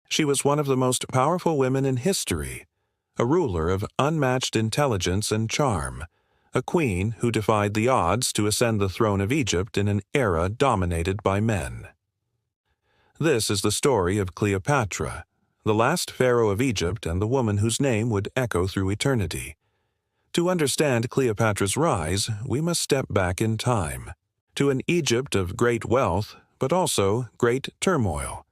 She was one of the most powerful women in history, a ruler of unmatched intelligence and charm, a queen who defied the odds to ascend the throne of Egypt in an era dominated by men. This is the story of Cleopatra, the last pharaoh of Egypt and the woman whose name would echo through eternity. To understand Cleopatra's rise, we must step back in time, to an Egypt of great wealth, but also great turmoil,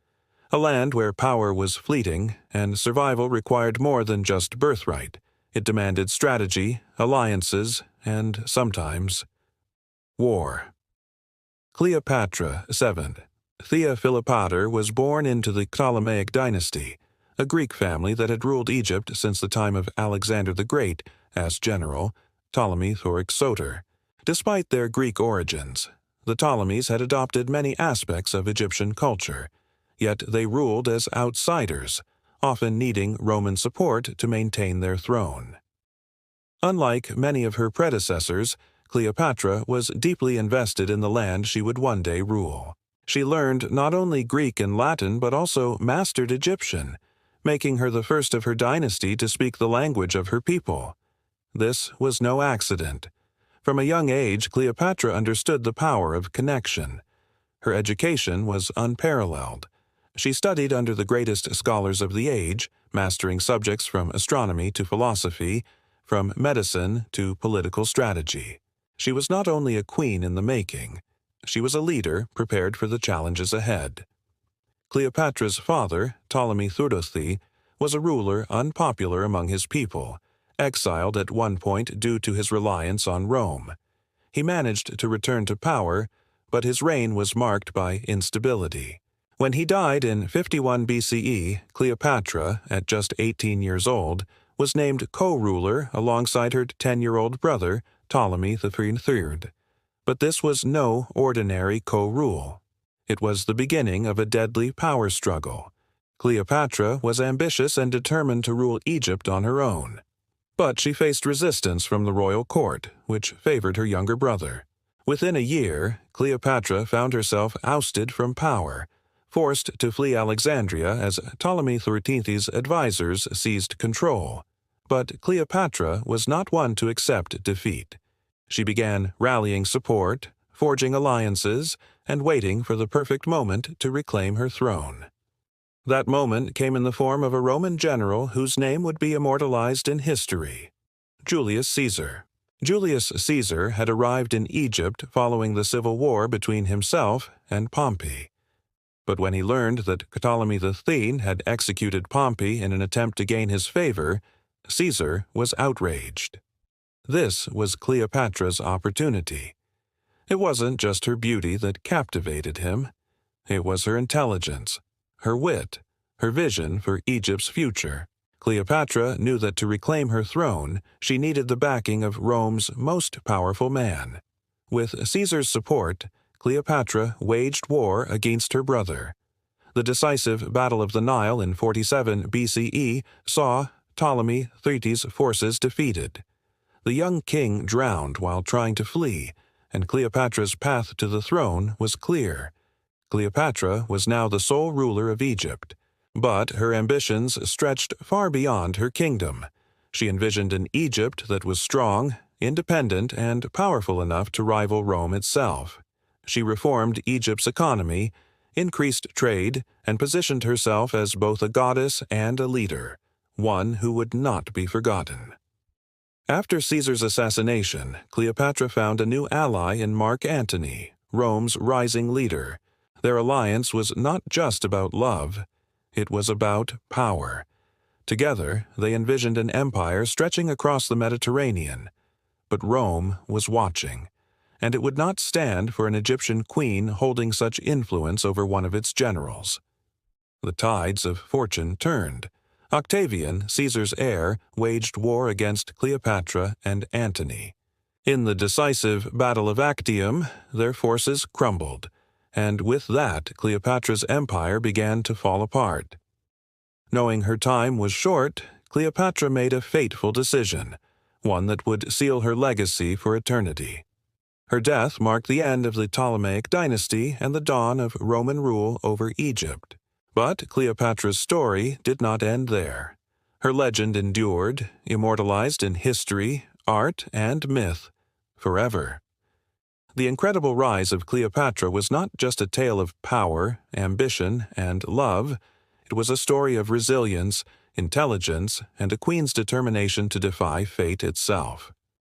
a land where power was fleeting and survival required more than just birthright. It demanded strategy, alliances, and sometimes war. Cleopatra VII, Thea Philopater, was born into the Ptolemaic dynasty, a Greek family that had ruled Egypt since the time of Alexander the Great as general, Ptolemy Soter. Despite their Greek origins, the Ptolemies had adopted many aspects of Egyptian culture, yet they ruled as outsiders, often needing Roman support to maintain their throne. Unlike many of her predecessors, Cleopatra was deeply invested in the land she would one day rule. She learned not only Greek and Latin but also mastered Egyptian, making her the first of her dynasty to speak the language of her people. This was no accident. From a young age, Cleopatra understood the power of connection. Her education was unparalleled. She studied under the greatest scholars of the age, mastering subjects from astronomy to philosophy, from medicine to political strategy. She was not only a queen in the making, she was a leader prepared for the challenges ahead. Cleopatra's father, Ptolemy Theudothi, was a ruler unpopular among his people, exiled at one point due to his reliance on Rome. He managed to return to power, but his reign was marked by instability. When he died in 51 BCE, Cleopatra, at just 18 years old, was named co-ruler alongside her 10-year-old brother, Ptolemy III. But this was no ordinary co-rule. It was the beginning of a deadly power struggle. Cleopatra was ambitious and determined to rule Egypt on her own. But she faced resistance from the royal court, which favored her younger brother. Within a year, Cleopatra found herself ousted from power, forced to flee Alexandria as Ptolemy XIII's advisors seized control. But Cleopatra was not one to accept defeat. She began rallying support, forging alliances, and waiting for the perfect moment to reclaim her throne. That moment came in the form of a Roman general whose name would be immortalized in history: Julius Caesar. Julius Caesar had arrived in Egypt following the civil war between himself and Pompey. But when he learned that Ptolemy III had executed Pompey in an attempt to gain his favor, Caesar was outraged. This was Cleopatra's opportunity. It wasn't just her beauty that captivated him. It was her intelligence, her wit, her vision for Egypt's future. Cleopatra knew that to reclaim her throne, she needed the backing of Rome's most powerful man. With Caesar's support, Cleopatra waged war against her brother. The decisive Battle of the Nile in 47 BCE saw Ptolemy III's forces defeated. The young king drowned while trying to flee, and Cleopatra's path to the throne was clear. Cleopatra was now the sole ruler of Egypt, but her ambitions stretched far beyond her kingdom. She envisioned an Egypt that was strong, independent, and powerful enough to rival Rome itself. She reformed Egypt's economy, increased trade, and positioned herself as both a goddess and a leader, one who would not be forgotten. After Caesar's assassination, Cleopatra found a new ally in Mark Antony, Rome's rising leader. Their alliance was not just about love, it was about power. Together, they envisioned an empire stretching across the Mediterranean. But Rome was watching, and it would not stand for an Egyptian queen holding such influence over one of its generals. The tides of fortune turned. Octavian, Caesar's heir, waged war against Cleopatra and Antony. In the decisive Battle of Actium, their forces crumbled, and with that Cleopatra's empire began to fall apart. Knowing her time was short, Cleopatra made a fateful decision, one that would seal her legacy for eternity. Her death marked the end of the Ptolemaic dynasty and the dawn of Roman rule over Egypt. But Cleopatra's story did not end there. Her legend endured, immortalized in history, art, and myth, forever. The incredible rise of Cleopatra was not just a tale of power, ambition, and love. It was a story of resilience, intelligence, and a queen's determination to defy fate itself.